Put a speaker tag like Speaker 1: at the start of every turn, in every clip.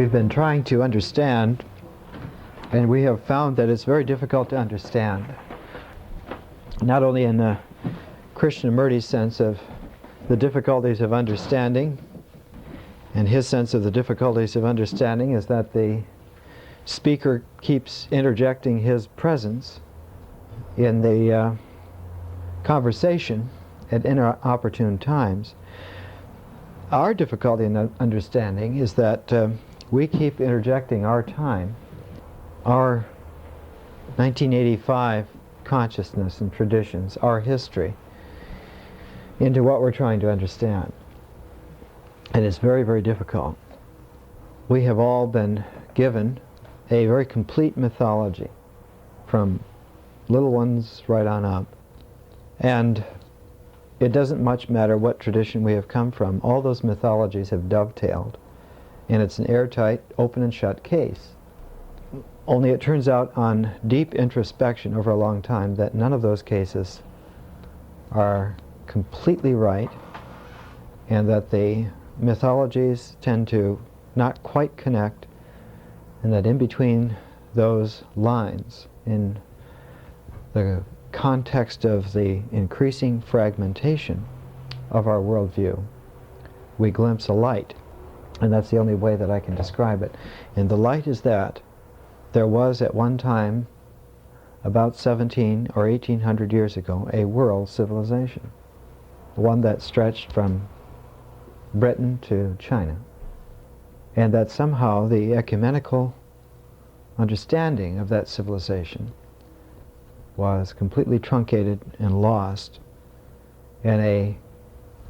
Speaker 1: We've been trying to understand, and we have found that it's very difficult to understand. Not only in the Krishnamurti's sense of the difficulties of understanding, and his sense of the difficulties of understanding is that the speaker keeps interjecting his presence in the conversation at inopportune times. Our difficulty in understanding is that we keep interjecting our time, our 1985 consciousness and traditions, our history, into what we're trying to understand. And it's very, very difficult. We have all been given a very complete mythology, from little ones right on up. And it doesn't much matter what tradition we have come from. All those mythologies have dovetailed, and it's an airtight, open and shut case. Only it turns out on deep introspection over a long time that none of those cases are completely right, and that the mythologies tend to not quite connect, and that in between those lines, in the context of the increasing fragmentation of our worldview, we glimpse a light, and that's the only way that I can describe it. And the light is that there was at one time, about 17 or 1800 years ago, a world civilization, one that stretched from Britain to China, and that somehow the ecumenical understanding of that civilization was completely truncated and lost in a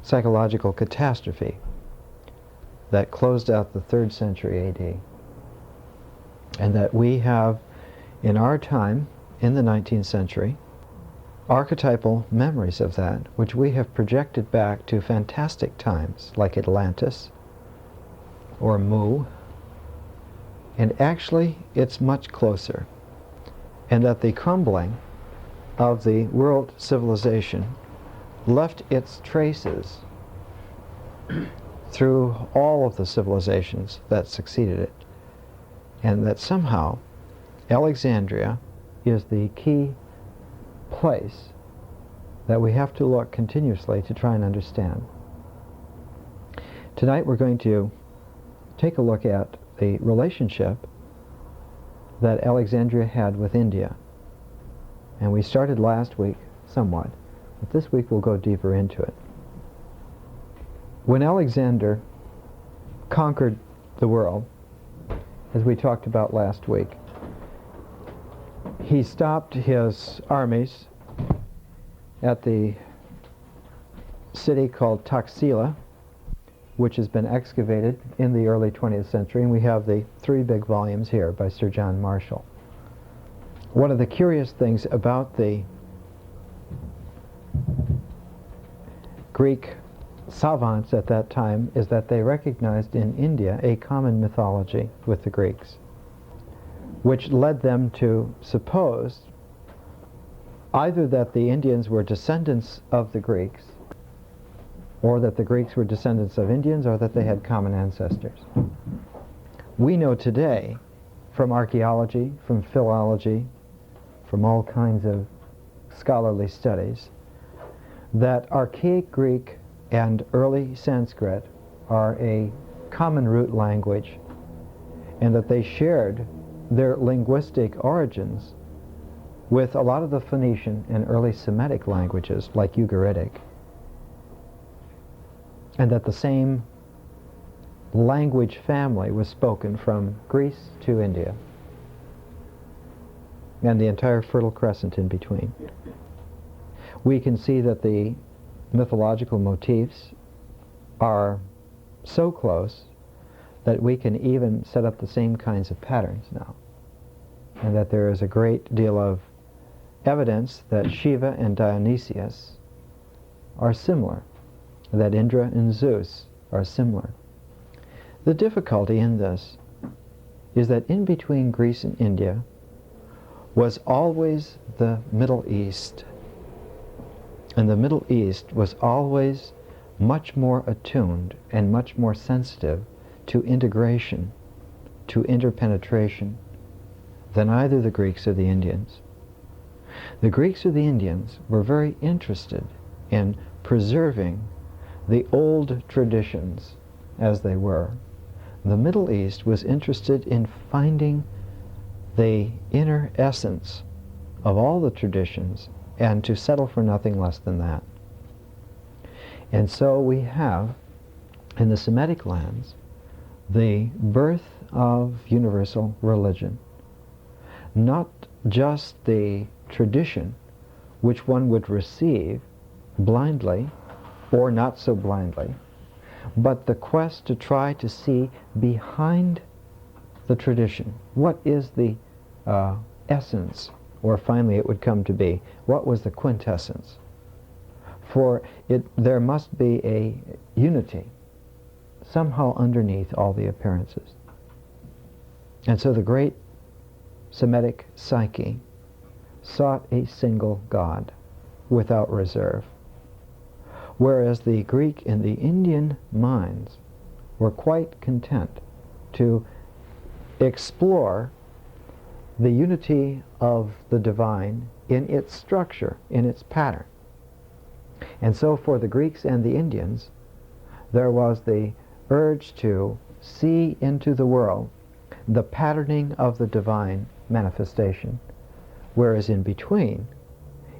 Speaker 1: psychological catastrophe that closed out the 3rd century AD. And that we have, in our time, in the 19th century, archetypal memories of that, which we have projected back to fantastic times, like Atlantis or Mu. And actually, it's much closer. And that the crumbling of the world civilization left its traces through all of the civilizations that succeeded it. And that somehow Alexandria is the key place that we have to look continuously to try and understand. Tonight we're going to take a look at the relationship that Alexandria had with India. And we started last week somewhat, but this week we'll go deeper into it. When Alexander conquered the world, as we talked about last week, he stopped his armies at the city called Taxila, which has been excavated in the early 20th century, and we have the 3 big volumes here by Sir John Marshall. One of the curious things about the Greek savants at that time is that they recognized in India a common mythology with the Greeks, which led them to suppose either that the Indians were descendants of the Greeks, or that the Greeks were descendants of Indians, or that they had common ancestors. We know today, from archaeology, from philology, from all kinds of scholarly studies, that archaic Greek and early Sanskrit are a common root language, and that they shared their linguistic origins with a lot of the Phoenician and early Semitic languages, like Ugaritic, and that the same language family was spoken from Greece to India, and the entire Fertile Crescent in between. We can see that the mythological motifs are so close that we can even set up the same kinds of patterns now, and that there is a great deal of evidence that Shiva and Dionysius are similar, that Indra and Zeus are similar. The difficulty in this is that in between Greece and India was always the Middle East. And the Middle East was always much more attuned and much more sensitive to integration to interpenetration than either the Greeks or the Indians. The Greeks or the Indians were very interested in preserving the old traditions as they were. The Middle East was interested in finding the inner essence of all the traditions and to settle for nothing less than that. And so we have, in the Semitic lands, the birth of universal religion. Not just the tradition which one would receive blindly or not so blindly, but the quest to try to see behind the tradition. What is the essence, or finally it would come to be, what was the quintessence? For there must be a unity somehow underneath all the appearances. And so the great Semitic psyche sought a single God without reserve, whereas the Greek and the Indian minds were quite content to explore the unity of the divine in its structure, in its pattern. And so for the Greeks and the Indians, there was the urge to see into the world the patterning of the divine manifestation, whereas in between,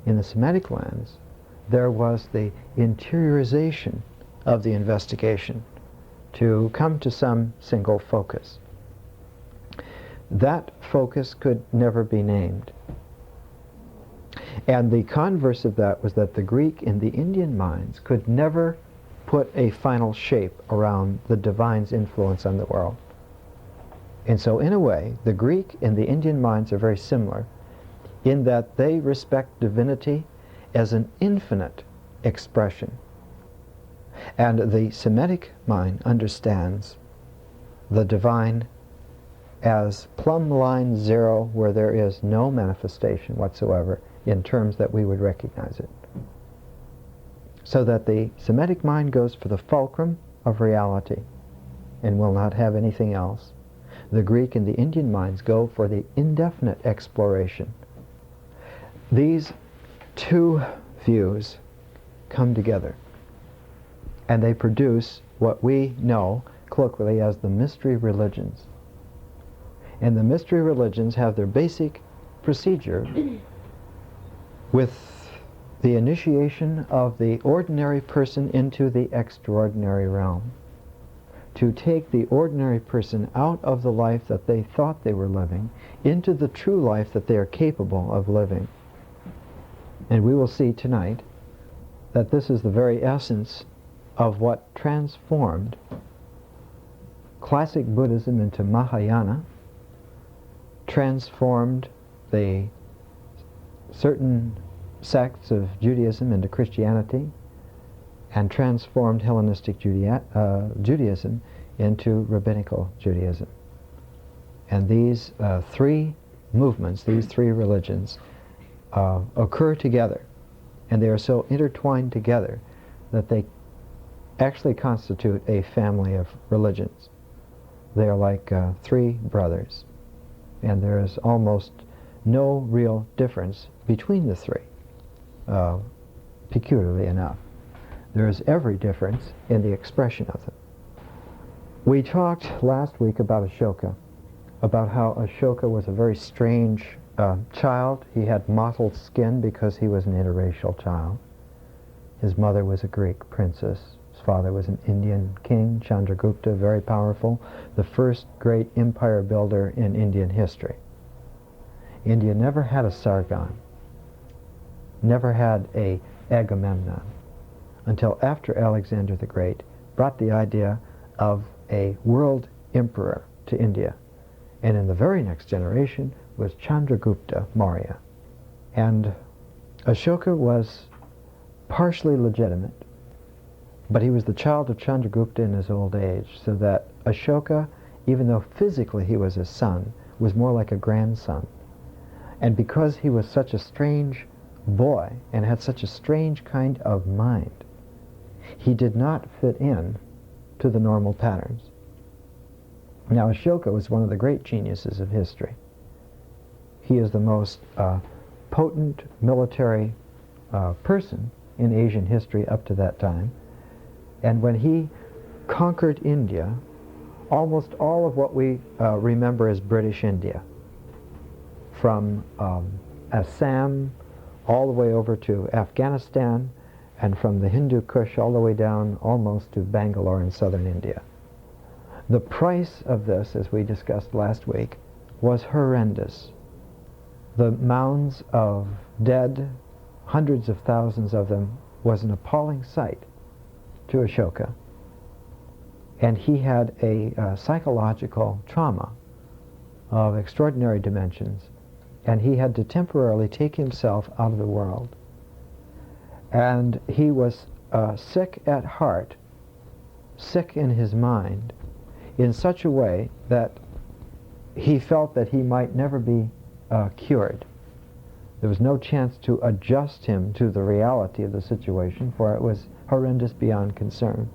Speaker 1: in the Semitic lands, there was the interiorization of the investigation to come to some single focus. That focus could never be named. And the converse of that was that the Greek and the Indian minds could never put a final shape around the divine's influence on the world. And so in a way, the Greek and the Indian minds are very similar in that they respect divinity as an infinite expression. And the Semitic mind understands the divine as plumb line zero, where there is no manifestation whatsoever in terms that we would recognize it. So that the Semitic mind goes for the fulcrum of reality and will not have anything else. The Greek and the Indian minds go for the indefinite exploration. These two views come together, and they produce what we know colloquially as the mystery religions. And the mystery religions have their basic procedure with the initiation of the ordinary person into the extraordinary realm, to take the ordinary person out of the life that they thought they were living into the true life that they are capable of living. And we will see tonight that this is the very essence of what transformed classic Buddhism into Mahayana, transformed the certain sects of Judaism into Christianity, and transformed Hellenistic Judaism into Rabbinical Judaism. And these three movements, these three religions, occur together, and they are so intertwined together that they actually constitute a family of religions. They are like three brothers, and there is almost no real difference between the three, peculiarly enough. There is every difference in the expression of them. We talked last week about Ashoka, about how Ashoka was a very strange child. He had mottled skin because he was an interracial child. His mother was a Greek princess. His father was an Indian king, Chandragupta, very powerful, the first great empire builder in Indian history. India never had a Sargon, never had a Agamemnon, until after Alexander the Great brought the idea of a world emperor to India. And in the very next generation was Chandragupta Maurya. And Ashoka was partially legitimate, but he was the child of Chandragupta in his old age, so that Ashoka, even though physically he was his son, was more like a grandson. And because he was such a strange boy and had such a strange kind of mind, he did not fit in to the normal patterns. Now, Ashoka was one of the great geniuses of history. He is the most potent military person in Asian history up to that time. And when he conquered India, almost all of what we remember as British India, from Assam all the way over to Afghanistan, and from the Hindu Kush all the way down almost to Bangalore in southern India. The price of this, as we discussed last week, was horrendous. The mounds of dead, hundreds of thousands of them, was an appalling sight to Ashoka. And he had a psychological trauma of extraordinary dimensions, and he had to temporarily take himself out of the world. And he was sick at heart, sick in his mind, in such a way that he felt that he might never be cured. There was no chance to adjust him to the reality of the situation, for it was horrendous beyond concern.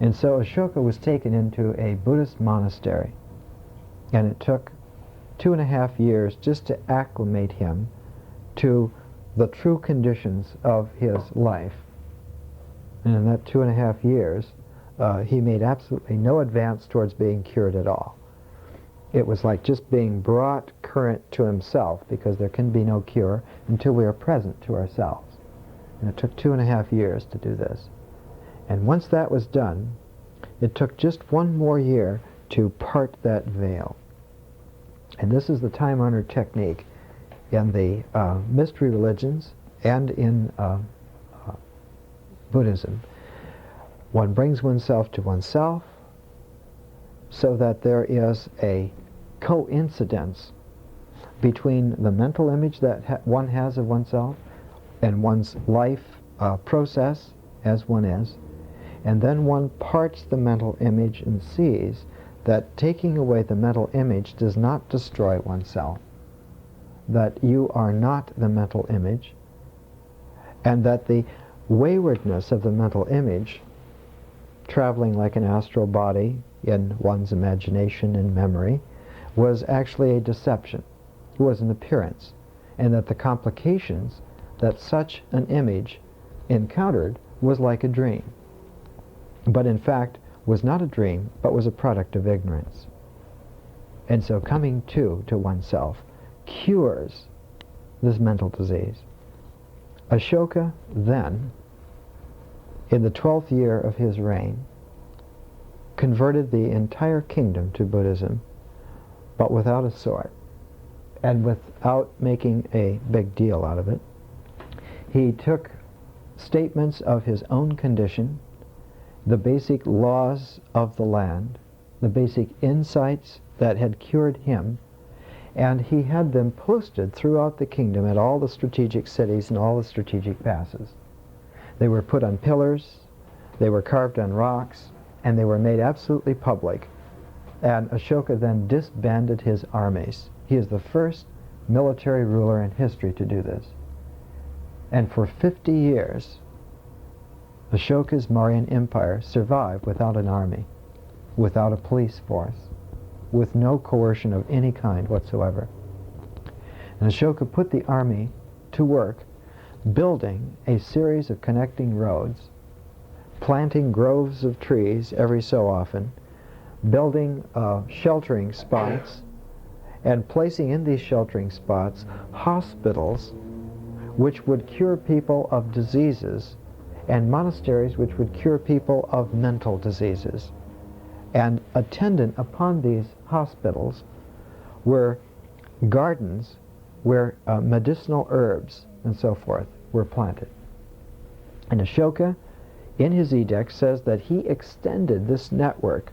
Speaker 1: And so Ashoka was taken into a Buddhist monastery, and it took 2.5 years just to acclimate him to the true conditions of his life. And in that 2.5 years, he made absolutely no advance towards being cured at all. It was like just being brought current to himself, because there can be no cure until we are present to ourselves. And it took 2.5 years to do this. And once that was done, it took just 1 more year to part that veil. And this is the time-honored technique in the mystery religions and in Buddhism. One brings oneself to oneself so that there is a coincidence between the mental image that one has of oneself and one's life process as one is, and then one parts the mental image and sees that taking away the mental image does not destroy oneself, that you are not the mental image, and that the waywardness of the mental image, traveling like an astral body in one's imagination and memory, was actually a deception. It was an appearance, and that the complications that such an image encountered was like a dream, but in fact was not a dream, but was a product of ignorance. And so coming to oneself cures this mental disease. Ashoka then, in the 12th year of his reign, converted the entire kingdom to Buddhism, but without a sword, and without making a big deal out of it. He took statements of his own condition, the basic laws of the land, the basic insights that had cured him, and he had them posted throughout the kingdom at all the strategic cities and all the strategic passes. They were put on pillars, they were carved on rocks, and they were made absolutely public. And Ashoka then disbanded his armies. He is the first military ruler in history to do this. And for 50 years, Ashoka's Mauryan Empire survived without an army, without a police force, with no coercion of any kind whatsoever. And Ashoka put the army to work building a series of connecting roads, planting groves of trees every so often, building sheltering spots, and placing in these sheltering spots hospitals which would cure people of diseases, and monasteries which would cure people of mental diseases. And attendant upon these hospitals were gardens where medicinal herbs and so forth were planted. And Ashoka, in his edict, says that he extended this network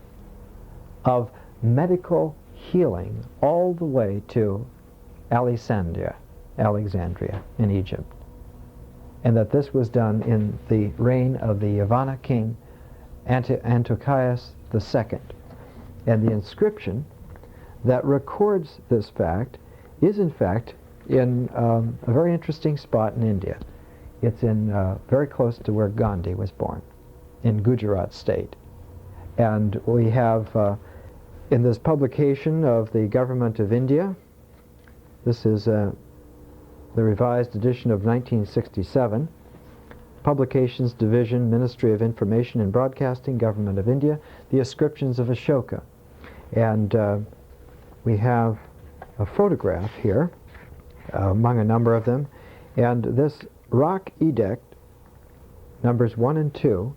Speaker 1: of medical healing all the way to Alexandria in Egypt, and that this was done in the reign of the Yavana king Antiochus II. And the inscription that records this fact is in fact in a very interesting spot in India. It's in very close to where Gandy was born, in Gujarat state. And we have In this publication of the Government of India, this is the revised edition of 1967, Publications Division, Ministry of Information and Broadcasting, Government of India, the Ascriptions of Ashoka. And we have a photograph here, among a number of them, and this rock edict, numbers 1 and 2,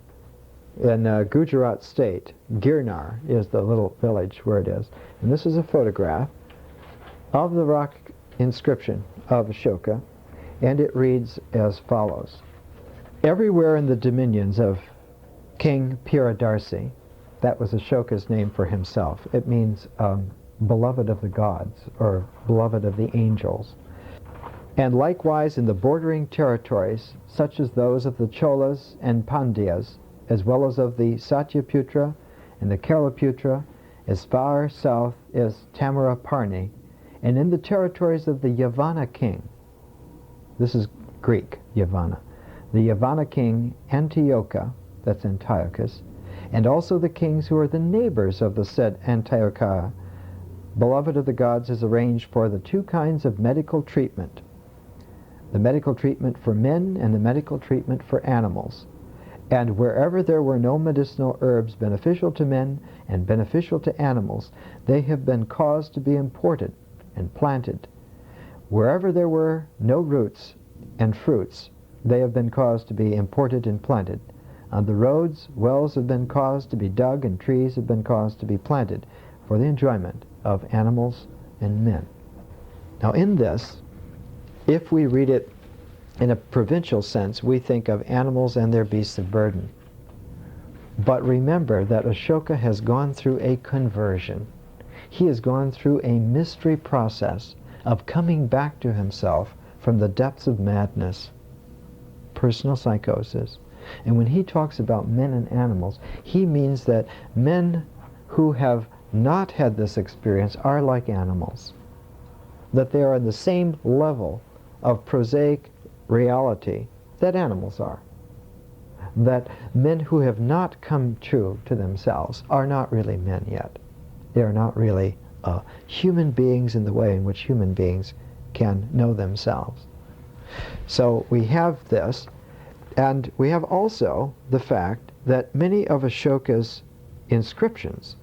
Speaker 1: in Gujarat state. Girnar is the little village where it is. And this is a photograph of the rock inscription of Ashoka, and it reads as follows. Everywhere in the dominions of King Piradarsi, that was Ashoka's name for himself. It means beloved of the gods, or beloved of the angels. And likewise in the bordering territories, such as those of the Cholas and Pandyas, as well as of the Satyaputra and the Kalaputra, as far south as Tamaraparni, and in the territories of the Yavana king. This is Greek, Yavana. The Yavana king Antiochus, that's Antiochus, and also the kings who are the neighbors of the said Antiochus, beloved of the gods, has arranged for the 2 kinds of medical treatment, the medical treatment for men and the medical treatment for animals. And wherever there were no medicinal herbs beneficial to men and beneficial to animals, they have been caused to be imported and planted. Wherever there were no roots and fruits, they have been caused to be imported and planted. On the roads, wells have been caused to be dug, and trees have been caused to be planted for the enjoyment of animals and men. Now in this, if we read it in a provincial sense, we think of animals and their beasts of burden. But remember that Ashoka has gone through a conversion. He has gone through a mystery process of coming back to himself from the depths of madness, personal psychosis. And when he talks about men and animals, he means that men who have not had this experience are like animals, that they are on the same level of prosaic reality that animals are, that men who have not come true to themselves are not really men yet. They are not really human beings in the way in which human beings can know themselves. So we have this, and we have also the fact that many of Ashoka's inscriptions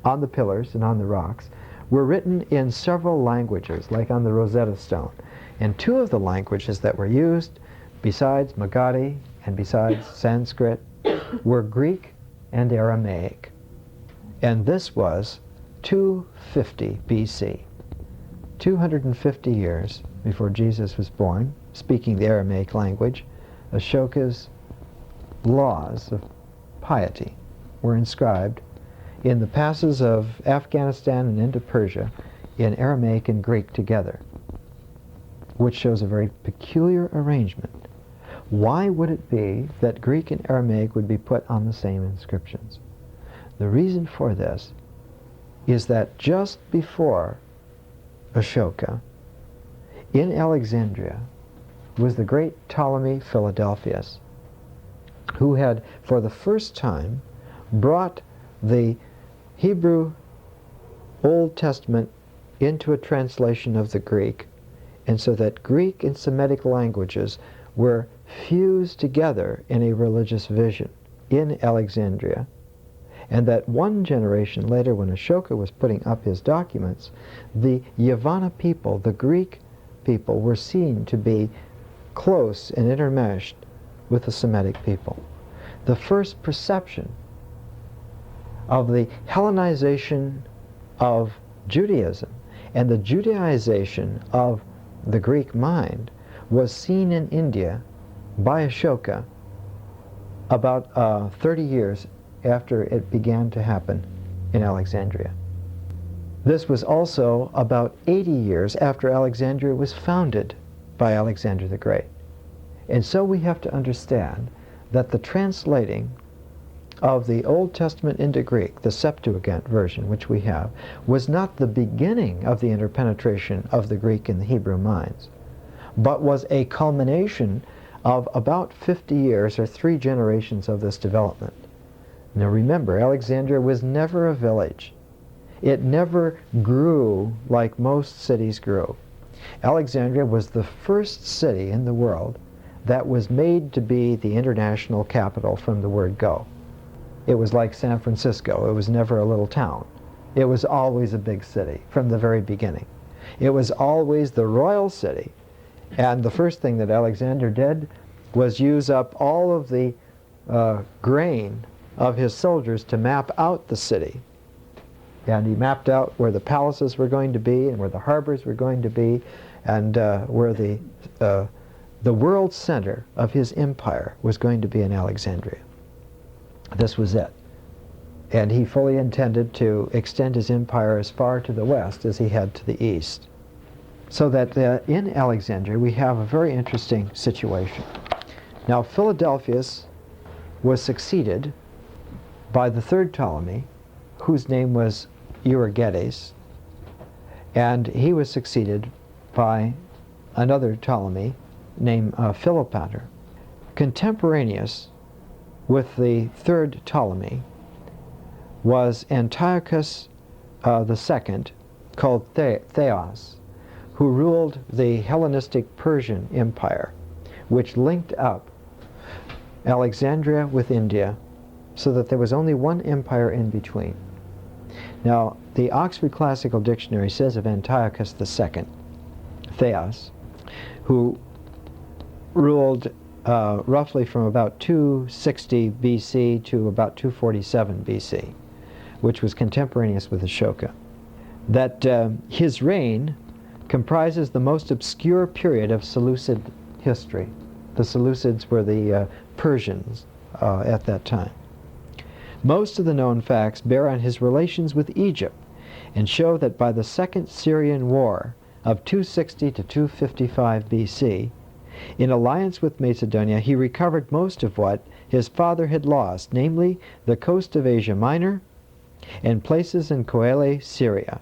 Speaker 1: on the pillars and on the rocks were written in several languages, like on the Rosetta Stone. And 2 of the languages that were used, besides Magadhi and besides Sanskrit, were Greek and Aramaic. And this was 250 BC, 250 years before Jesus was born, speaking the Aramaic language. Ashoka's laws of piety were inscribed in the passes of Afghanistan and into Persia in Aramaic and Greek together, which shows a very peculiar arrangement. Why would it be that Greek and Aramaic would be put on the same inscriptions? The reason for this is that just before Ashoka, in Alexandria, was the great Ptolemy Philadelphus, who had for the first time brought the Hebrew Old Testament into a translation of the Greek, and so that Greek and Semitic languages were fused together in a religious vision in Alexandria, and that 1 generation later, when Ashoka was putting up his documents, the Yavana people, the Greek people, were seen to be close and intermeshed with the Semitic people. The first perception of the Hellenization of Judaism and the Judaization of the Greek mind was seen in India by Ashoka about 30 years after it began to happen in Alexandria. This was also about 80 years after Alexandria was founded by Alexander the Great. And so we have to understand that the translating of the Old Testament into Greek, the Septuagint version which we have, was not the beginning of the interpenetration of the Greek and the Hebrew minds, but was a culmination of about 50 years or 3 generations of this development. Now remember, Alexandria was never a village. It never grew like most cities grew. Alexandria was the first city in the world that was made to be the international capital from the word go. It was like San Francisco. It was never a little town. It was always a big city from the very beginning. It was always the royal city. And the first thing that Alexander did was use up all of the grain of his soldiers to map out the city. And he mapped out where the palaces were going to be and where the harbors were going to be, and where the world center of his empire was going to be in Alexandria. This was it. And he fully intended to extend his empire as far to the west as he had to the east. So that in Alexandria we have a very interesting situation. Now, Philadelphus was succeeded by the third Ptolemy, whose name was Euergetes, and he was succeeded by another Ptolemy named Philopater. Contemporaneous with the third Ptolemy was Antiochus II, called Theos, who ruled the Hellenistic Persian Empire, which linked up Alexandria with India so that there was only one empire in between. Now, the Oxford Classical Dictionary says of Antiochus II, Theos, who ruled roughly from about 260 BC to about 247 BC, which was contemporaneous with Ashoka, that his reign comprises the most obscure period of Seleucid history. The Seleucids were the Persians at that time. Most of the known facts bear on his relations with Egypt and show that by the Second Syrian War of 260 to 255 BC, in alliance with Macedonia, he recovered most of what his father had lost, namely the coast of Asia Minor and places in Coele, Syria.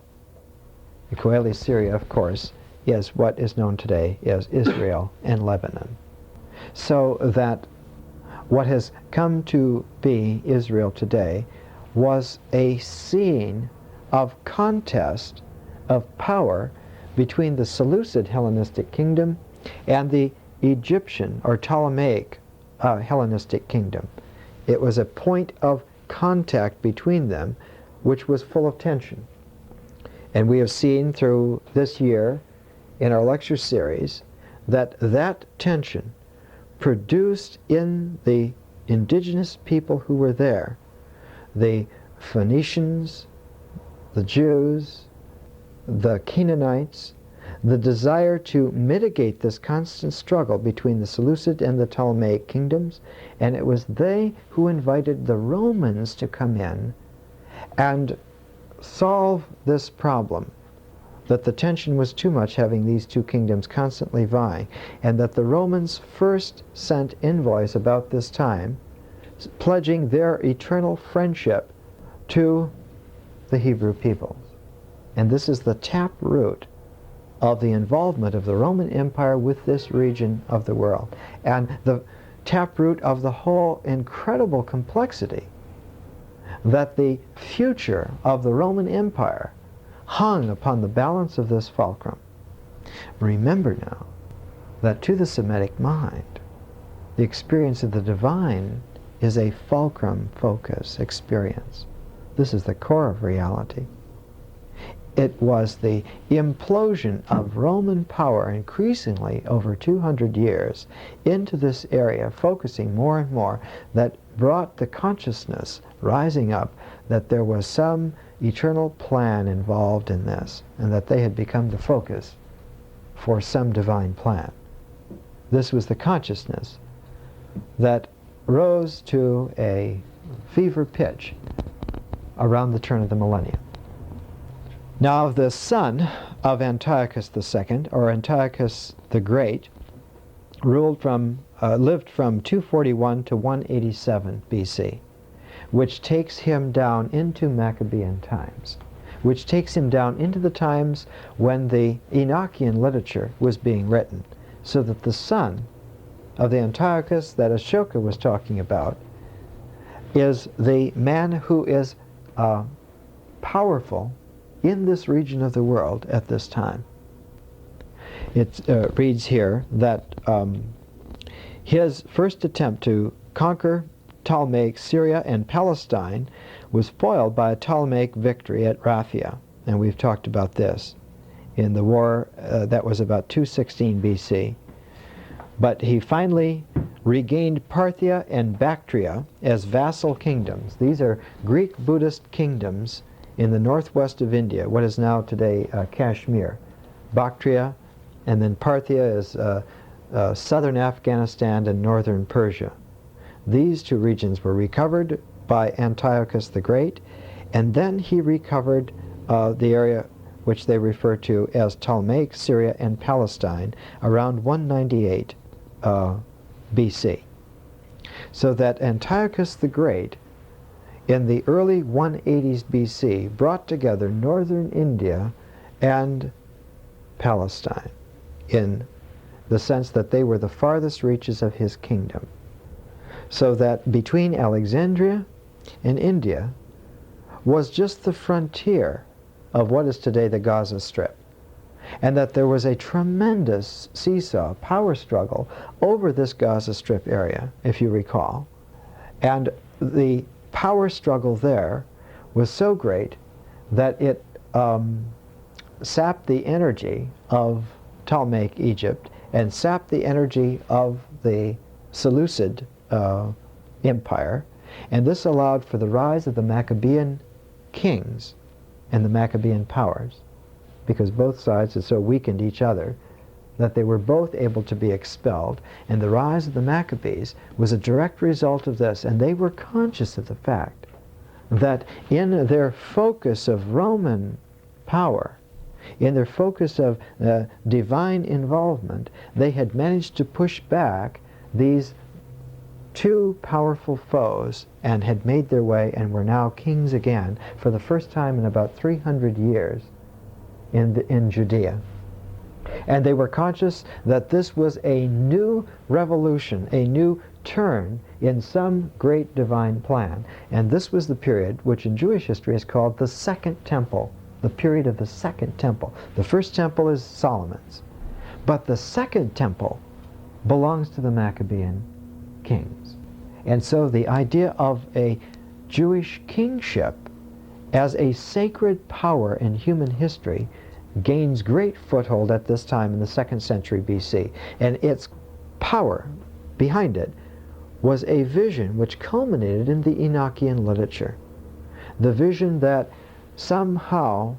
Speaker 1: Coele, Syria, of course, is what is known today as Israel and Lebanon. So that what has come to be Israel today was a scene of contest of power between the Seleucid Hellenistic kingdom and the Egyptian or Ptolemaic Hellenistic kingdom. It was a point of contact between them which was full of tension. And we have seen through this year in our lecture series that that tension produced in the indigenous people who were there, the Phoenicians, the Jews, the Canaanites, the desire to mitigate this constant struggle between the Seleucid and the Ptolemaic kingdoms, and it was they who invited the Romans to come in and solve this problem, that the tension was too much having these two kingdoms constantly vying, and that the Romans first sent envoys about this time pledging their eternal friendship to the Hebrew peoples. And this is the tap root of the involvement of the Roman Empire with this region of the world, and the taproot of the whole incredible complexity that the future of the Roman Empire hung upon the balance of this fulcrum. Remember now that to the Semitic mind, the experience of the divine is a fulcrum focus experience. This is the core of reality. It was the implosion of Roman power increasingly over 200 years into this area, focusing more and more, that brought the consciousness rising up that there was some eternal plan involved in this, and that they had become the focus for some divine plan. This was the consciousness that rose to a fever pitch around the turn of the millennium. Now, the son of Antiochus II, or Antiochus the Great, lived from 241 to 187 BC, which takes him down into Maccabean times, which takes him down into the times when the Enochian literature was being written, so that the son of the Antiochus that Ashoka was talking about is the man who is powerful in this region of the world at this time. It reads here that his first attempt to conquer Ptolemaic Syria and Palestine was foiled by a Ptolemaic victory at Raphia, and we've talked about this in the war that was about 216 BC. But he finally regained Parthia and Bactria as vassal kingdoms. These are Greek Buddhist kingdoms in the northwest of India, what is now today Kashmir. Bactria, and then Parthia is southern Afghanistan and northern Persia. These two regions were recovered by Antiochus the Great, and then he recovered the area which they refer to as Ptolemaic Syria and Palestine around 198 BC. So that Antiochus the Great in the early 180s BC brought together northern India and Palestine in the sense that they were the farthest reaches of his kingdom. So that between Alexandria and India was just the frontier of what is today the Gaza Strip. And that there was a tremendous seesaw, power struggle over this Gaza Strip area, if you recall. And the power struggle there was so great that it sapped the energy of Ptolemaic Egypt and sapped the energy of the Seleucid Empire. And this allowed for the rise of the Maccabean kings and the Maccabean powers, because both sides had so weakened each other that they were both able to be expelled. And the rise of the Maccabees was a direct result of this, and they were conscious of the fact that in their focus of Roman power, in their focus of divine involvement, they had managed to push back these two powerful foes and had made their way and were now kings again for the first time in about 300 years in Judea. And they were conscious that this was a new revolution, a new turn in some great divine plan. And this was the period which in Jewish history is called the Second Temple, the period of the Second Temple. The First Temple is Solomon's, but the Second Temple belongs to the Maccabean kings. And so the idea of a Jewish kingship as a sacred power in human history gains great foothold at this time in the 2nd century BC. And its power behind it was a vision which culminated in the Enochian literature. The vision that somehow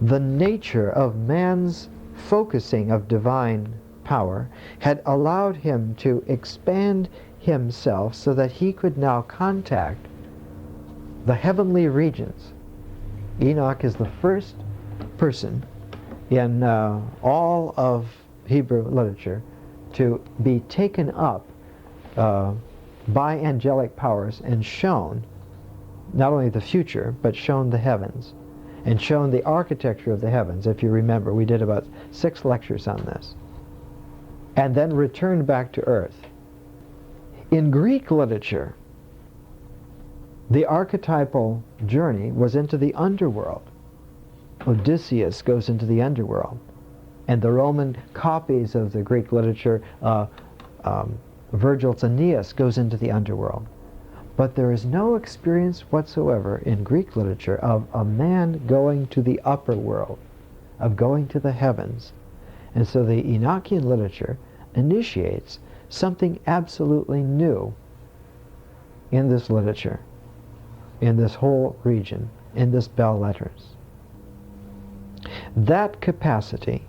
Speaker 1: the nature of man's focusing of divine power had allowed him to expand himself so that he could now contact the heavenly regions. Enoch is the first person in all of Hebrew literature to be taken up by angelic powers and shown not only the future, but shown the heavens and shown the architecture of the heavens. If you remember, we did about 6 lectures on this. And then returned back to earth. In Greek literature, the archetypal journey was into the underworld. Odysseus goes into the underworld. And the Roman copies of the Greek literature, Virgil's Aeneas goes into the underworld. But there is no experience whatsoever in Greek literature of a man going to the upper world, of going to the heavens. And so the Enochian literature initiates something absolutely new in this literature, in this whole region, in this belles lettres. That capacity,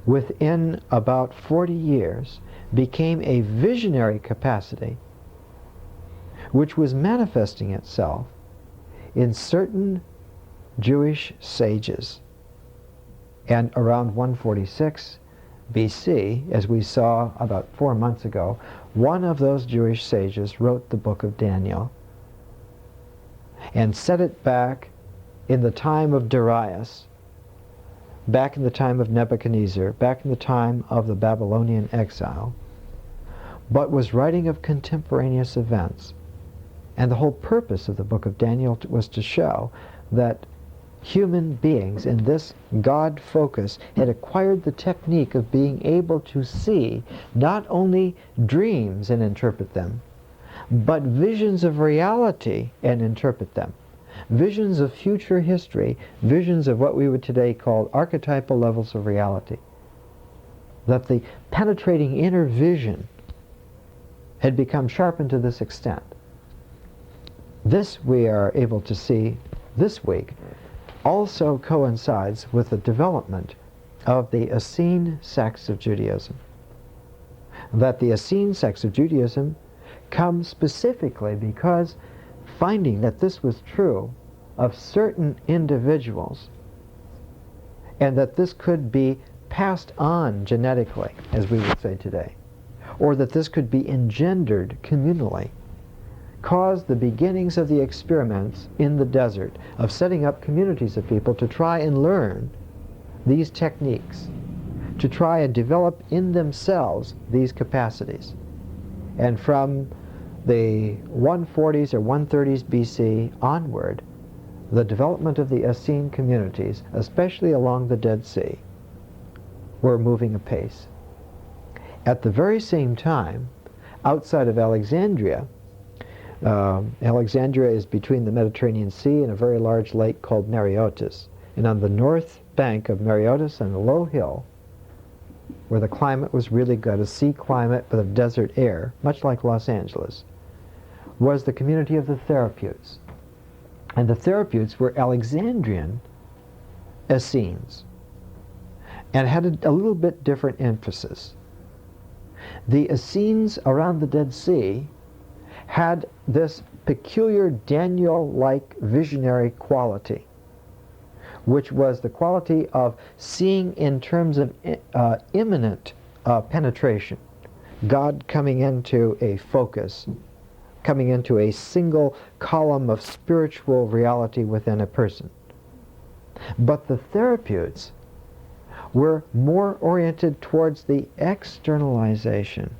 Speaker 1: within about 40 years, became a visionary capacity which was manifesting itself in certain Jewish sages. And around 146 BC, as we saw about 4 months ago, one of those Jewish sages wrote the book of Daniel and set it back in the time of Darius, back in the time of Nebuchadnezzar, back in the time of the Babylonian exile, but was writing of contemporaneous events. And the whole purpose of the book of Daniel was to show that human beings in this God focus had acquired the technique of being able to see not only dreams and interpret them, but visions of reality and interpret them. Visions of future history, visions of what we would today call archetypal levels of reality. That the penetrating inner vision had become sharpened to this extent. This, we are able to see this week, also coincides with the development of the Essene sects of Judaism. That the Essene sects of Judaism come specifically because, finding that this was true of certain individuals, and that this could be passed on genetically, as we would say today, or that this could be engendered communally, caused the beginnings of the experiments in the desert of setting up communities of people to try and learn these techniques, to try and develop in themselves these capacities. And from the 140s or 130s BC onward, the development of the Essene communities, especially along the Dead Sea, were moving apace. At the very same time, outside of Alexandria, Alexandria is between the Mediterranean Sea and a very large lake called Mareotis. And on the north bank of Mareotis, on a low hill, where the climate was really good, a sea climate with a desert air, much like Los Angeles, was the community of the Therapeutes. And the Therapeutes were Alexandrian Essenes, and had a little bit different emphasis. The Essenes around the Dead Sea had this peculiar Daniel-like visionary quality, which was the quality of seeing in terms of imminent penetration, God coming into a focus, coming into a single column of spiritual reality within a person. But the Therapeutes were more oriented towards the externalization.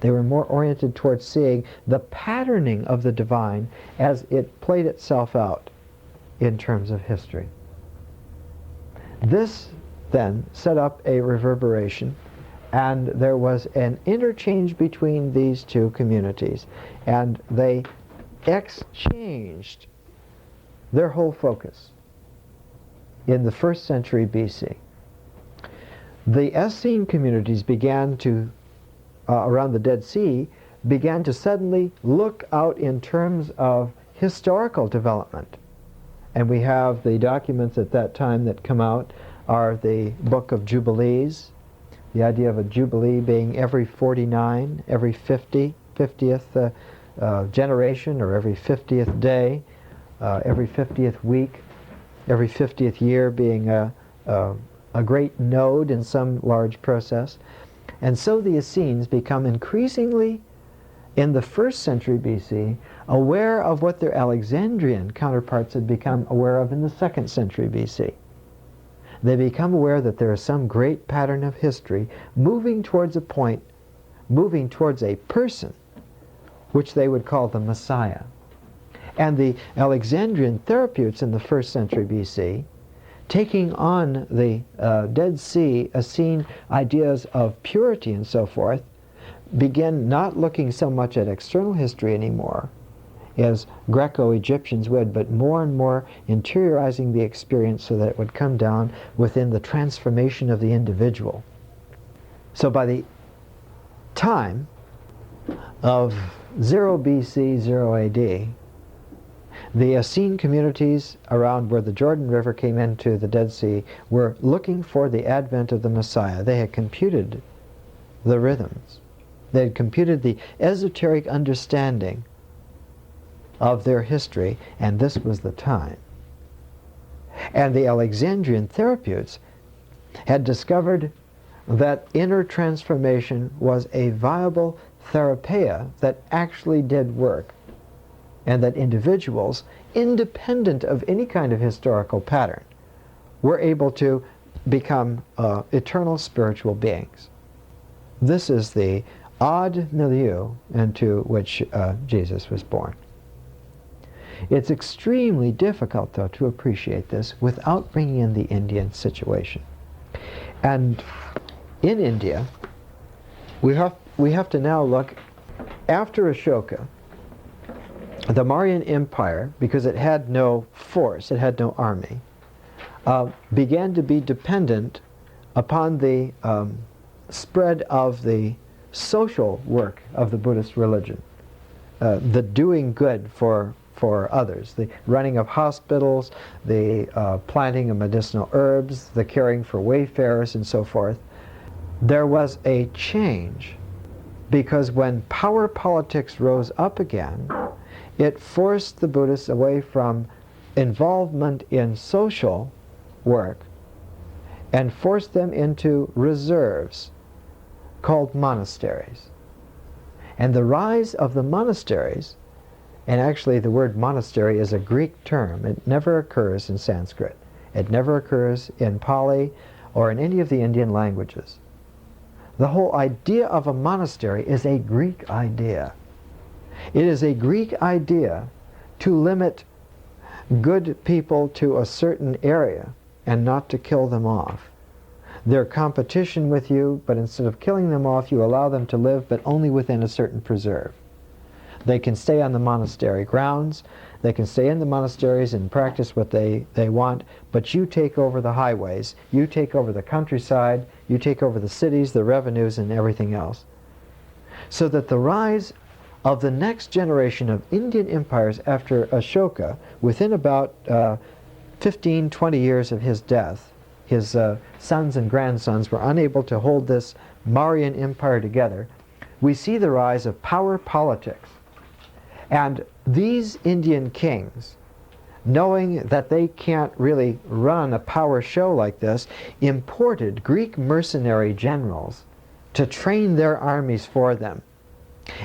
Speaker 1: They were more oriented towards seeing the patterning of the divine as it played itself out in terms of history. This then set up a reverberation, and there was an interchange between these two communities, and they exchanged their whole focus in the 1st century BC. The Essene communities began to around the Dead Sea, began to suddenly look out in terms of historical development. And we have the documents at that time that come out are the Book of Jubilees, the idea of a jubilee being every 49, every 50th generation, or every 50th day, every 50th week, every 50th year being a great node in some large process. And so the Essenes become increasingly, in the 1st century BC, aware of what their Alexandrian counterparts had become aware of in the 2nd century BC. They become aware that there is some great pattern of history moving towards a point, moving towards a person, which they would call the Messiah. And the Alexandrian Therapeutes in the 1st century BC, taking on the Dead Sea Essene ideas of purity and so forth, begin not looking so much at external history anymore, as Greco-Egyptians would, but more and more interiorizing the experience so that it would come down within the transformation of the individual. So by the time of 0 BC, 0 AD, the Essene communities around where the Jordan River came into the Dead Sea were looking for the advent of the Messiah. They had computed the rhythms. They had computed the esoteric understanding of their history, and this was the time. And the Alexandrian Therapeutes had discovered that inner transformation was a viable therapia that actually did work, and that individuals, independent of any kind of historical pattern, were able to become eternal spiritual beings. This is the odd milieu into which Jesus was born. It's extremely difficult, though, to appreciate this without bringing in the Indian situation. And in India, we have to now look, after Ashoka, the Mauryan Empire, because it had no force, it had no army, began to be dependent upon the spread of the social work of the Buddhist religion, the doing good for others, the running of hospitals, the planting of medicinal herbs, the caring for wayfarers, and so forth. There was a change because when power politics rose up again, it forced the Buddhists away from involvement in social work and forced them into reserves called monasteries. And the rise of the monasteries, and actually the word monastery is a Greek term. It never occurs in Sanskrit. It never occurs in Pali or in any of the Indian languages. The whole idea of a monastery is a Greek idea. It is a Greek idea to limit good people to a certain area and not to kill them off. They're competition with you, but instead of killing them off, you allow them to live, but only within a certain preserve. They can stay on the monastery grounds, they can stay in the monasteries and practice what they want, but you take over the highways, you take over the countryside, you take over the cities, the revenues, and everything else. So that the rise of the next generation of Indian empires after Ashoka, within about 15, 20 years of his death, his sons and grandsons were unable to hold this Mauryan empire together. We see the rise of power politics. And these Indian kings, knowing that they can't really run a power show like this, imported Greek mercenary generals to train their armies for them.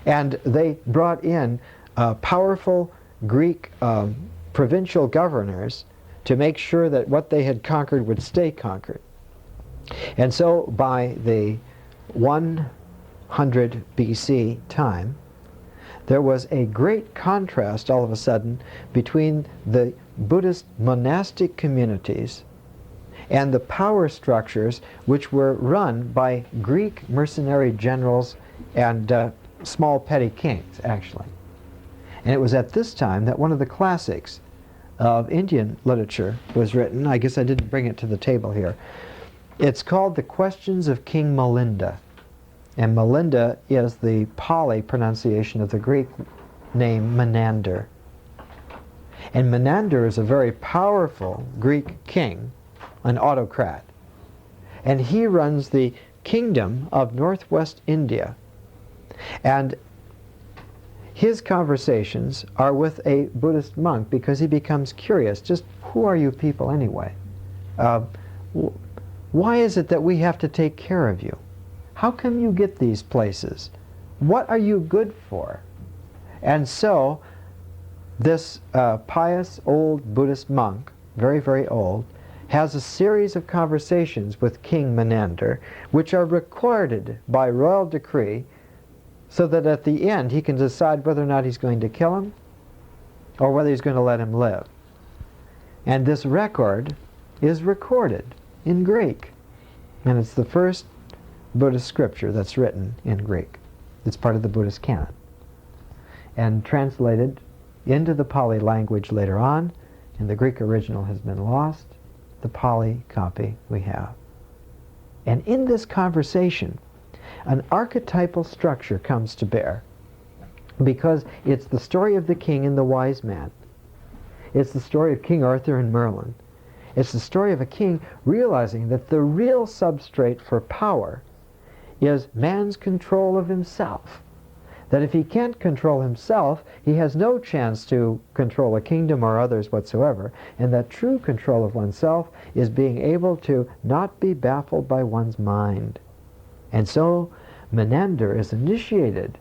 Speaker 1: And they brought in powerful Greek provincial governors to make sure that what they had conquered would stay conquered. And so by the 100 BC time, there was a great contrast all of a sudden between the Buddhist monastic communities and the power structures which were run by Greek mercenary generals and small petty kings, actually. And it was at this time that one of the classics of Indian literature was written. I guess I didn't bring it to the table here. It's called The Questions of King Milinda. And Milinda is the Pali pronunciation of the Greek name Menander. And Menander is a very powerful Greek king, an autocrat. And he runs the kingdom of northwest India. And his conversations are with a Buddhist monk because he becomes curious. Just who are you people anyway? Why is it that we have to take care of you? How come you get these places? What are you good for? And so this pious old Buddhist monk, very, very old, has a series of conversations with King Menander, which are recorded by royal decree, so that at the end he can decide whether or not he's going to kill him or whether he's going to let him live. And this record is recorded in Greek. And it's the first Buddhist scripture that's written in Greek. It's part of the Buddhist canon. And translated into the Pali language later on, and the Greek original has been lost. The Pali copy we have. And in this conversation, an archetypal structure comes to bear, because it's the story of the king and the wise man. It's the story of King Arthur and Merlin. It's the story of a king realizing that the real substrate for power is man's control of himself. That if he can't control himself, he has no chance to control a kingdom or others whatsoever, and that true control of oneself is being able to not be baffled by one's mind. And so Menander is initiated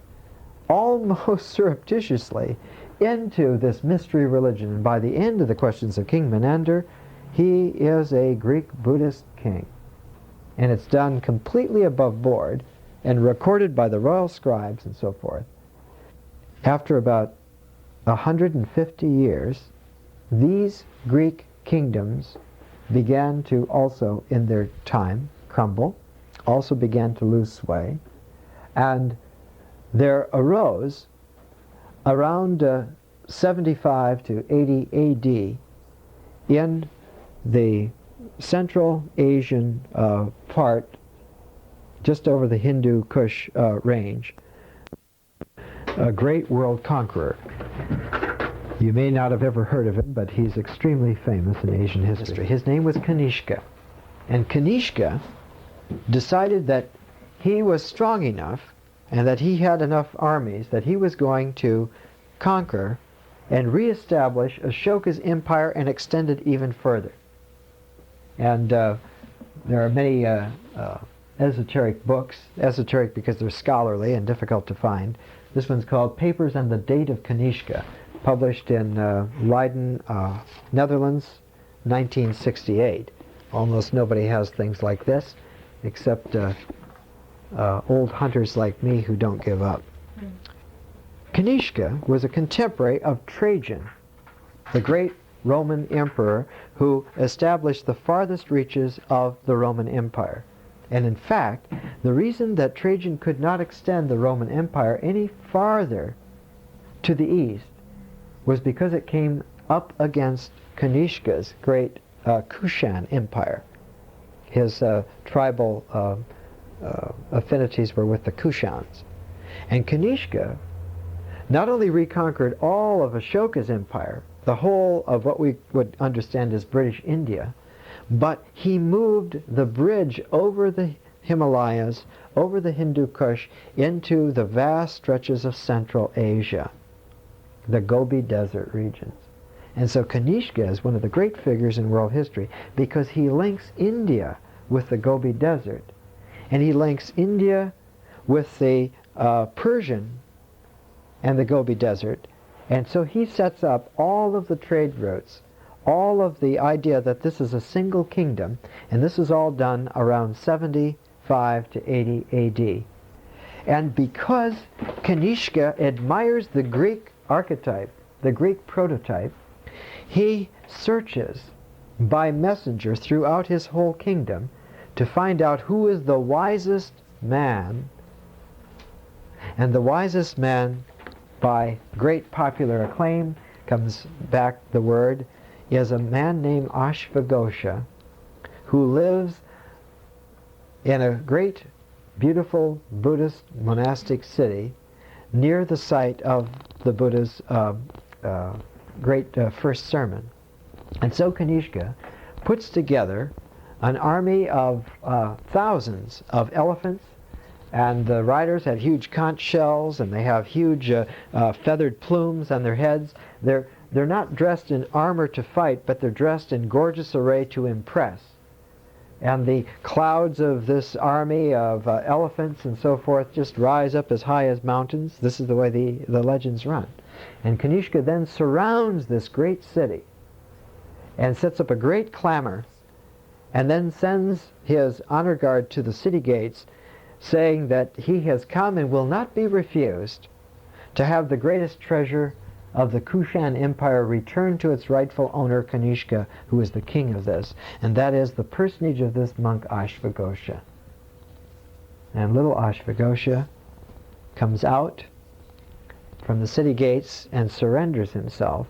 Speaker 1: almost surreptitiously into this mystery religion. And by the end of the Questions of King Menander, he is a Greek Buddhist king. And it's done completely above board and recorded by the royal scribes and so forth. After about 150 years, these Greek kingdoms began to also, in their time, crumble, also began to lose sway, and there arose around 75 to 80 AD in the Central Asian part, just over the Hindu Kush range, a great world conqueror. You may not have ever heard of him, but he's extremely famous in Asian history. His name was Kanishka. And Kanishka decided that he was strong enough and that he had enough armies that he was going to conquer and reestablish Ashoka's empire and extend it even further. And there are many esoteric books, esoteric because they're scholarly and difficult to find. This one's called Papers on the Date of Kanishka, published in Leiden, Netherlands, 1968. Almost nobody has things like this, except old hunters like me who don't give up. Kanishka was a contemporary of Trajan, the great Roman emperor who established the farthest reaches of the Roman Empire. And in fact, the reason that Trajan could not extend the Roman Empire any farther to the east was because it came up against Kanishka's great Kushan Empire. His tribal affinities were with the Kushans. And Kanishka not only reconquered all of Ashoka's empire, the whole of what we would understand as British India, but he moved the bridge over the Himalayas, over the Hindu Kush, into the vast stretches of Central Asia, the Gobi Desert regions. And so Kanishka is one of the great figures in world history because he links India with the Gobi Desert, and he links India with the Persian and the Gobi Desert, and so he sets up all of the trade routes, all of the idea that this is a single kingdom, and this is all done around 75 to 80 AD. And because Kanishka admires the Greek archetype, the Greek prototype, he searches by messenger throughout his whole kingdom to find out who is the wisest man. And the wisest man, by great popular acclaim, comes back the word, is a man named Ashvaghosha, who lives in a great, beautiful Buddhist monastic city near the site of the Buddha's great first sermon. And so Kanishka puts together an army of thousands of elephants, and the riders have huge conch shells, and they have huge feathered plumes on their heads. They're not dressed in armor to fight, but they're dressed in gorgeous array to impress. And the clouds of this army of elephants and so forth just rise up as high as mountains. This is the way the legends run. And Kanishka then surrounds this great city and sets up a great clamor, and then sends his honor guard to the city gates, saying that he has come and will not be refused to have the greatest treasure of the Kushan Empire returned to its rightful owner, Kanishka, who is the king of this, and that is the personage of this monk, Ashvaghosha. And little Ashvaghosha comes out from the city gates and surrenders himself,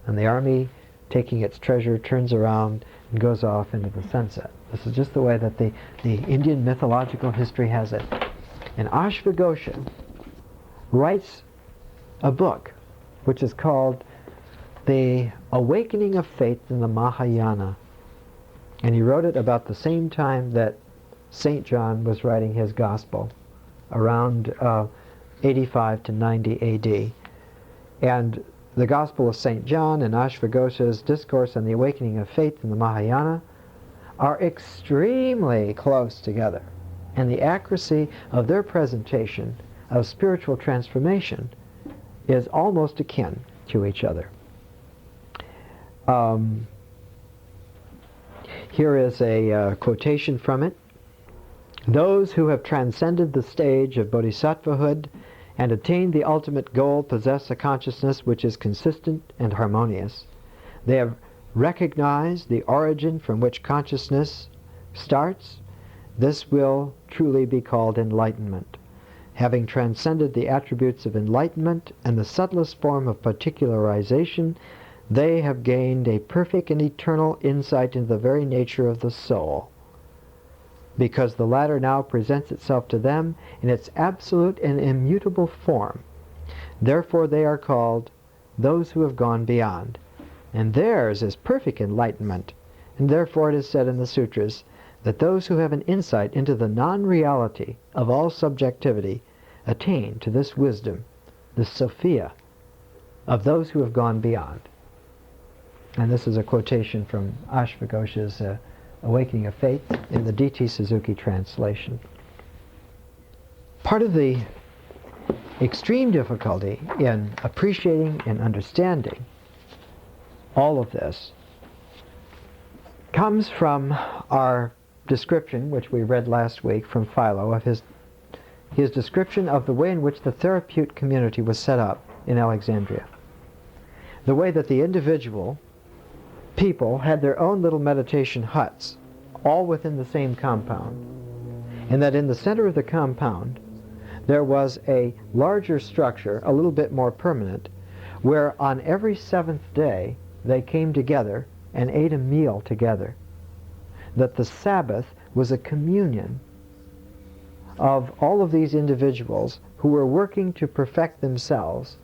Speaker 1: and the army, taking its treasure, turns around and goes off into the sunset. This is just the way that the Indian mythological history has it. And Ashvaghosha writes a book which is called The Awakening of Faith in the Mahayana. And he wrote it about the same time that St. John was writing his gospel, around 85 to 90 AD. And the Gospel of St. John and Ashvaghosha's discourse on the awakening of faith in the Mahayana are extremely close together. And the accuracy of their presentation of spiritual transformation is almost akin to each other. Here is a quotation from it. Those who have transcended the stage of bodhisattvahood and attained the ultimate goal, possess a consciousness which is consistent and harmonious. They have recognized the origin from which consciousness starts. This will truly be called enlightenment. Having transcended the attributes of enlightenment and the subtlest form of particularization, they have gained a perfect and eternal insight into the very nature of the soul, because the latter now presents itself to them in its absolute and immutable form. Therefore they are called those who have gone beyond. And theirs is perfect enlightenment. And therefore it is said in the sutras that those who have an insight into the non-reality of all subjectivity attain to this wisdom, this Sophia, of those who have gone beyond. And this is a quotation from Ashwagosha's Awakening of Faith in the D.T. Suzuki translation. Part of the extreme difficulty in appreciating and understanding all of this comes from our description, which we read last week from Philo, of his description of the way in which the therapeutic community was set up in Alexandria. The way that the individual people had their own little meditation huts, all within the same compound, and that in the center of the compound there was a larger structure, a little bit more permanent, where on every seventh day they came together and ate a meal together. That the Sabbath was a communion of all of these individuals who were working to perfect themselves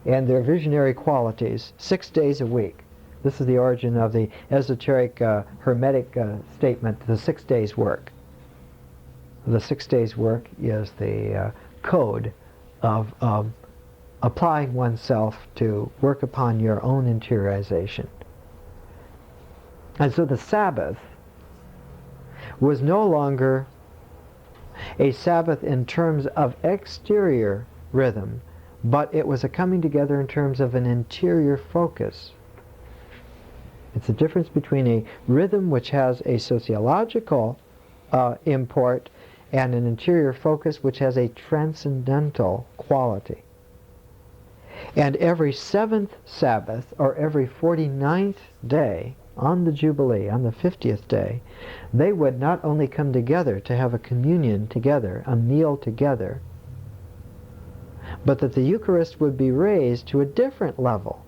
Speaker 1: and their visionary qualities 6 days a week. This is the origin of the esoteric Hermetic statement, the 6 days work. The 6 days work is the code of applying oneself to work upon your own interiorization. And so the Sabbath was no longer a Sabbath in terms of exterior rhythm, but it was a coming together in terms of an interior focus. It's the difference between a rhythm which has a sociological import and an interior focus which has a transcendental quality. And every seventh Sabbath, or every 49th day on the Jubilee, on the 50th day, they would not only come together to have a communion together, a meal together, but that the Eucharist would be raised to a different level.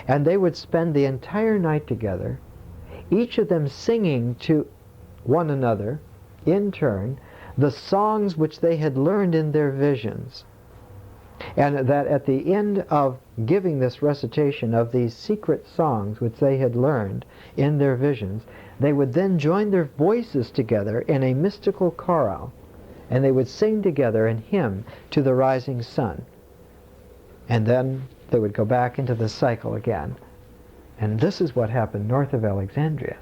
Speaker 1: And they would spend the entire night together, each of them singing to one another, in turn, the songs which they had learned in their visions. And that at the end of giving this recitation of these secret songs which they had learned in their visions, they would then join their voices together in a mystical chorale, and they would sing together in hymn to the rising sun. And then they would go back into the cycle again. And this is what happened north of Alexandria.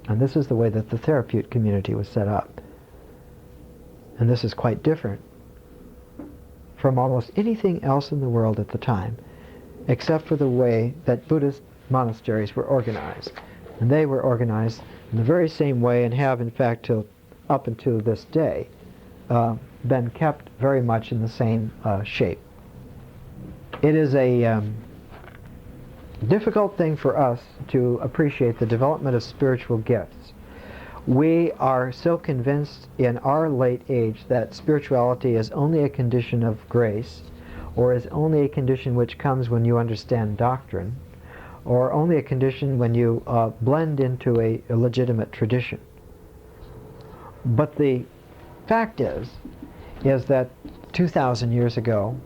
Speaker 1: And this is the way that the therapeutic community was set up. And this is quite different from almost anything else in the world at the time, except for the way that Buddhist monasteries were organized. And they were organized in the very same way, and have, in fact, up until this day, been kept very much in the same shape. It is a difficult thing for us to appreciate the development of spiritual gifts. We are so convinced in our late age that spirituality is only a condition of grace, or is only a condition which comes when you understand doctrine, or only a condition when you blend into a legitimate tradition. But the fact is that 2,000 years ago,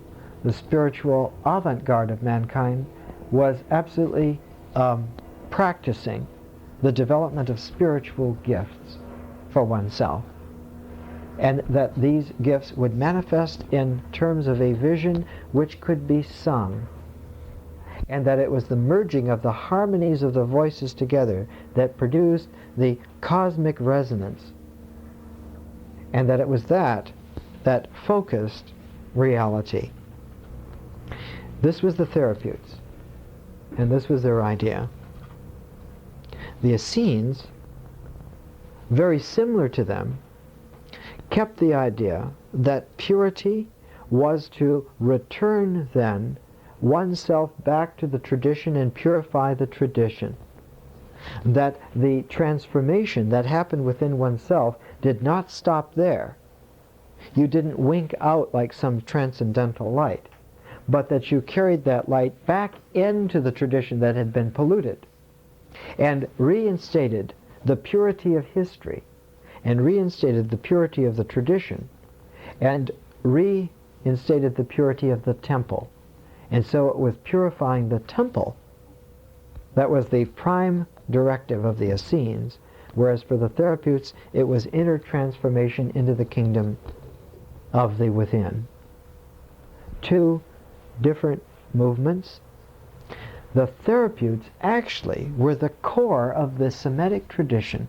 Speaker 1: the spiritual avant-garde of mankind was absolutely practicing the development of spiritual gifts for oneself. And that these gifts would manifest in terms of a vision which could be sung. And that it was the merging of the harmonies of the voices together that produced the cosmic resonance. And that it was that focused reality. This was the therapeutes, and this was their idea. The Essenes, very similar to them, kept the idea that purity was to return then oneself back to the tradition and purify the tradition. That the transformation that happened within oneself did not stop there. You didn't wink out like some transcendental light, but that you carried that light back into the tradition that had been polluted and reinstated the purity of history and reinstated the purity of the tradition and reinstated the purity of the temple. And so it was purifying the temple that was the prime directive of the Essenes, whereas for the therapeutes it was inner transformation into the kingdom of the within. Two different movements. The therapeutes actually were the core of the Semitic tradition,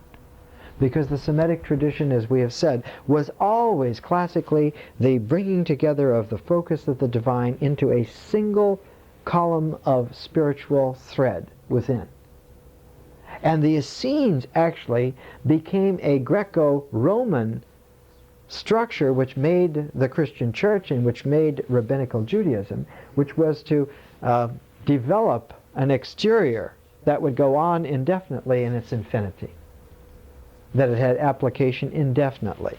Speaker 1: because the Semitic tradition, as we have said, was always classically the bringing together of the focus of the divine into a single column of spiritual thread within. And the Essenes actually became a Greco-Roman structure which made the Christian church and which made rabbinical Judaism, which was to develop an exterior that would go on indefinitely in its infinity, that it had application indefinitely.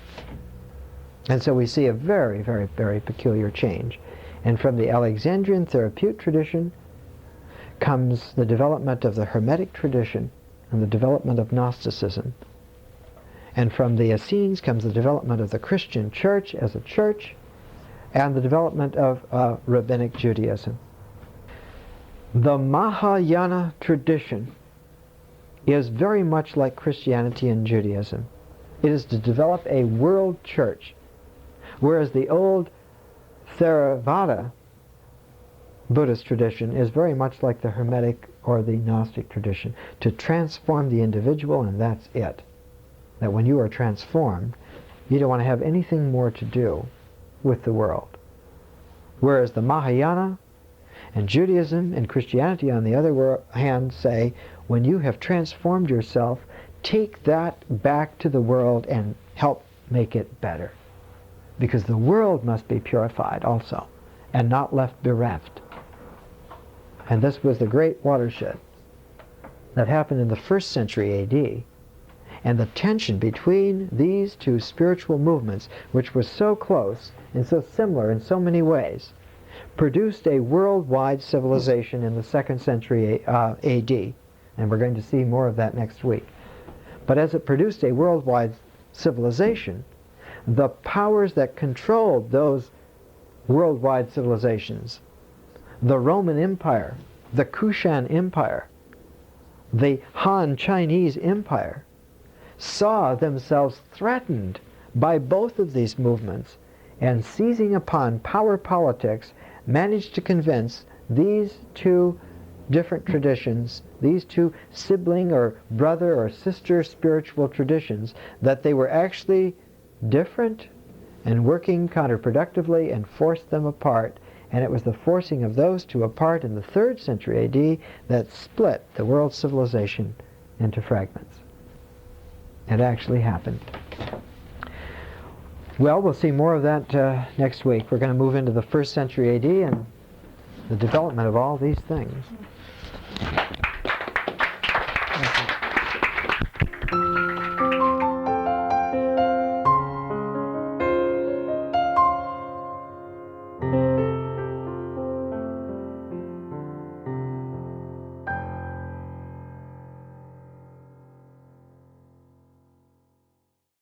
Speaker 1: And so we see a very, very, very peculiar change. And from the Alexandrian Therapeute tradition comes the development of the Hermetic tradition and the development of Gnosticism. And from the Essenes comes the development of the Christian church as a church and the development of rabbinic Judaism. The Mahayana tradition is very much like Christianity and Judaism. It is to develop a world church, whereas the old Theravada Buddhist tradition is very much like the Hermetic or the Gnostic tradition, to transform the individual, and that's it. That when you are transformed, you don't want to have anything more to do with the world. Whereas the Mahayana and Judaism and Christianity, on the other hand, say, when you have transformed yourself, take that back to the world and help make it better. Because the world must be purified also, and not left bereft. And this was the great watershed that happened in the 1st century A.D., and the tension between these two spiritual movements, which was so close and so similar in so many ways, produced a worldwide civilization in the 2nd century A.D., and we're going to see more of that next week. But as it produced a worldwide civilization, the powers that controlled those worldwide civilizations, the Roman Empire, the Kushan Empire, the Han Chinese Empire, saw themselves threatened by both of these movements, and seizing upon power politics, managed to convince these two different traditions, these two sibling or brother or sister spiritual traditions, that they were actually different and working counterproductively, and forced them apart. And it was the forcing of those two apart in the 3rd century A.D. that split the world civilization into fragments. It actually happened. Well, we'll see more of that next week. We're going to move into the 1st century A.D. and the development of all these things.